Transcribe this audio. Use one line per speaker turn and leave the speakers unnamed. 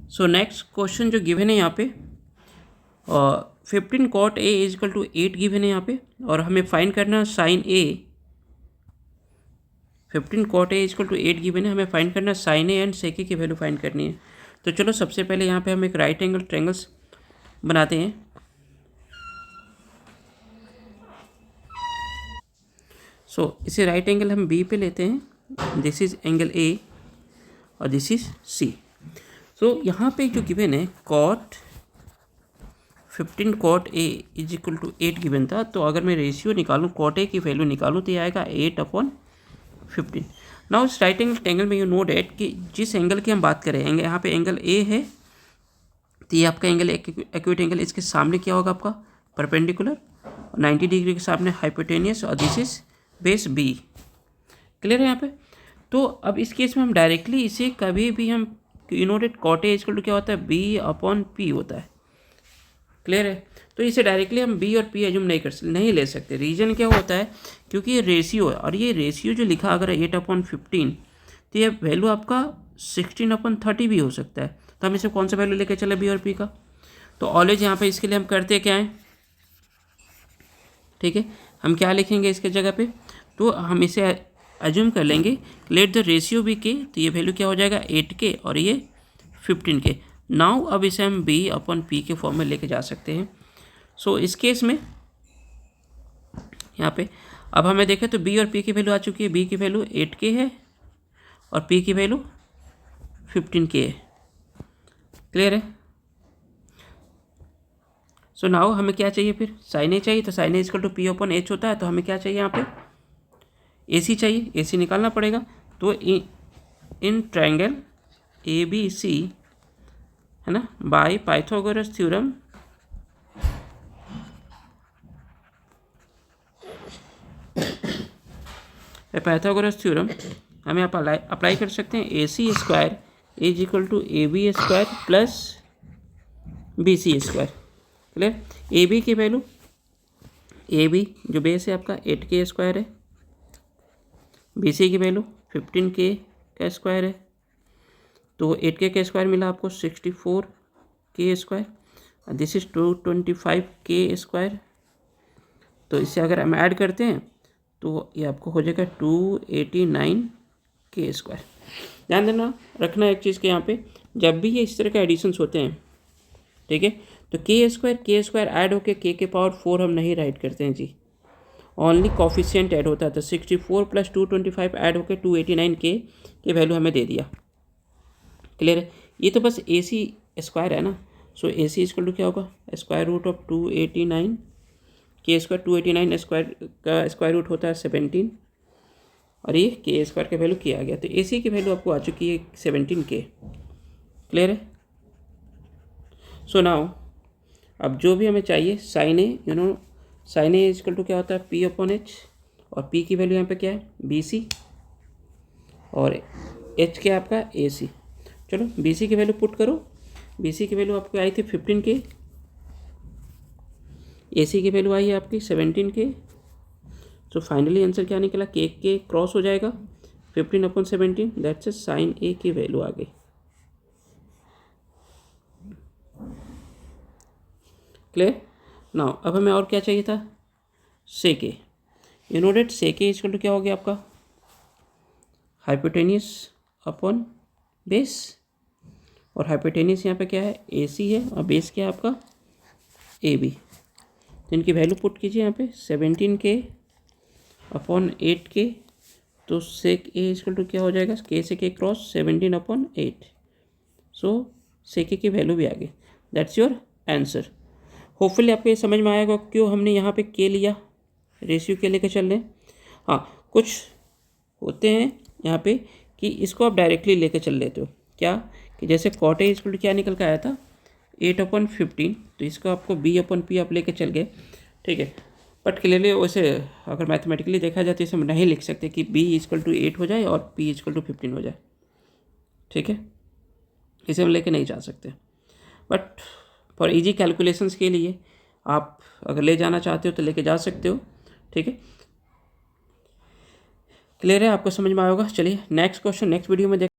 सो next question जो given है यहाँ पे 15 cot A is equal to 8 given है यहाँ पे, और हमें फाइंड करना sine A। 15 cot A is equal to 8 given है, हमें फाइंड करना साइन A एंड सेक की वैल्यू फाइंड करनी है। तो चलो सबसे पहले यहाँ पे हम एक राइट एंगल ट्रायंगल्स बनाते हैं। सो इसे राइट एंगल हम B पे लेते हैं, दिस इज एंगल A और दिस इज C। सो यहाँ पे जो गिवन है cot 15 cot A is equal to 8 given था, तो अगर मैं रेशियो निकालूँ cot A की वैल्यू निकालूँ तो ये आएगा 8/15। नाउ इस राइट एंगल ट्रायंगल में यू नो डेट कि जिस एंगल की हम बात करेंगे, यहाँ पे एंगल A है, तो ये आपका एंगल एक्यूट एंगल, इसके सामने क्या होगा आपका परपेंडिकुलर, 90 डिग्री के सामने हाइपोटेनियस, और this is base B। Clear है यहाँ पे। तो अब इस केस में हम डायरेक्टली इसे कभी भी हम you know that cot A equal to क्या होता है B/P होता है। क्लियर है। तो इसे डायरेक्टली हम B और P एज्यूम नहीं ले सकते। रीजन क्या होता है, क्योंकि ये रेशियो है, और ये रेशियो जो लिखा अगर 8/15, तो ये वैल्यू आपका 16/30 भी हो सकता है। तो हम इसे कौन सा वैल्यू लेके चले B और P का, तो ऑलवेज यहाँ पे इसके लिए हम करते क्या हैं, ठीक है, हम क्या लिखेंगे इसके जगह पे, तो हम इसे एज्यूम कर लेंगे लेट द रेशियो बी के, तो ये वैल्यू क्या हो जाएगा 8K और ये 15K। नाउ अब इसे हम B/P के फॉर्म में लेके जा सकते हैं। सो इस केस में यहाँ पे अब हमें देखें तो B और P की वैल्यू आ चुकी है। B की वैल्यू 8K है और P की वैल्यू 15K है। क्लियर है। सो नाउ हमें क्या चाहिए, फिर साइन A चाहिए, तो sign A equal to P/H होता है। तो हमें क्या चाहिए यहाँ पे, AC चाहिए, AC निकालना पड़ेगा। तो इन ट्रायंगल ABC है ना, बाय पाइथागोरस थ्योरम हम यहाँ पर अप्लाई कर सकते हैं। AC² is equal to AB² plus BC²। Clear. AB की वैल्यू, AB जो बेस है आपका 8K² है, BC की वैल्यू 15K का स्क्वायर है, तो 8K का स्क्वायर मिला आपको 64K², दिस इज 225K²। तो इससे अगर हम ऐड करते हैं तो ये आपको हो जाएगा 289K²। ध्यान देना रखना एक चीज़ के यहाँ पे, जब भी ये इस तरह के एडिशंस होते हैं, ठीक है, तो K² ऐड होके K के पावर 4 हम नहीं राइट करते हैं जी, ओनली कॉफिशिएंट ऐड होता है। तो 64 प्लस 225 ऐड होकर 289K की वैल्यू हमें दे दिया। क्लियर है। ये तो बस AC² है ना। सो AC इक्वल टू क्या होगा, स्क्वायर रूट ऑफ 289K²। 289 का स्क्वायर रूट होता है 17, और ये K² का वैल्यू किया गया। तो AC की वैल्यू आपको आ चुकी है 17K। क्लियर है। सो नाउ अब जो भी हमें चाहिए sine A, you know sine A equal to क्या होता है P/H, और P की वैल्यू यहाँ पे क्या है BC, और H क्या है आपका AC। चलो BC की वैल्यू पुट करो। BC की वैल्यू आपको आई थी 15K, AC की वैल्यू आई है आपकी 17K। सो फाइनली आंसर क्या निकला, K क्रॉस हो जाएगा 15/17, दैट्स साइन A की वैल्यू आ गई। क्लियर। नाउ अब हमें और क्या चाहिए था, sec A। You know that sec A equal to क्या हो गया आपका हाइपोटेनियस अपॉन बेस, और हाइपोटेनियस यहाँ पे क्या है AC है, और बेस क्या है आपका AB। तो इनकी वैल्यू पुट कीजिए यहाँ पे 17K/8K। तो सेक A इक्वल टू क्या हो जाएगा, K से K cross 17/8। So sec A की वैल्यू भी आ गई। That's your answer. होपफुली आपको ये समझ में आएगा क्यों हमने यहाँ पे K लिया, रेशियो K लेके चल रहे हैं। हाँ, कुछ होते हैं यहाँ पे कि इसको आप डायरेक्टली लेके चल लेते हो, क्या कि जैसे cot A इक्वल टू क्या निकल के आया था 8/15, तो इसको आपको B/P आप लेके चल गए, ठीक है। बट क्लियरली वैसे अगर मैथमेटिकली देखा जाए तो इसे हम नहीं लिख सकते कि B इक्वल टू 8 हो जाए और P इक्वल टू 15 हो जाए, ठीक है, इसे हम लेके नहीं जा सकते। बट फॉर इजी कैलकुलेशंस के लिए आप अगर ले जाना चाहते हो तो लेके जा सकते हो, ठीक है। क्लियर है, आपको समझ में आएगा। चलिए नेक्स्ट क्वेश्चन नेक्स्ट वीडियो में देख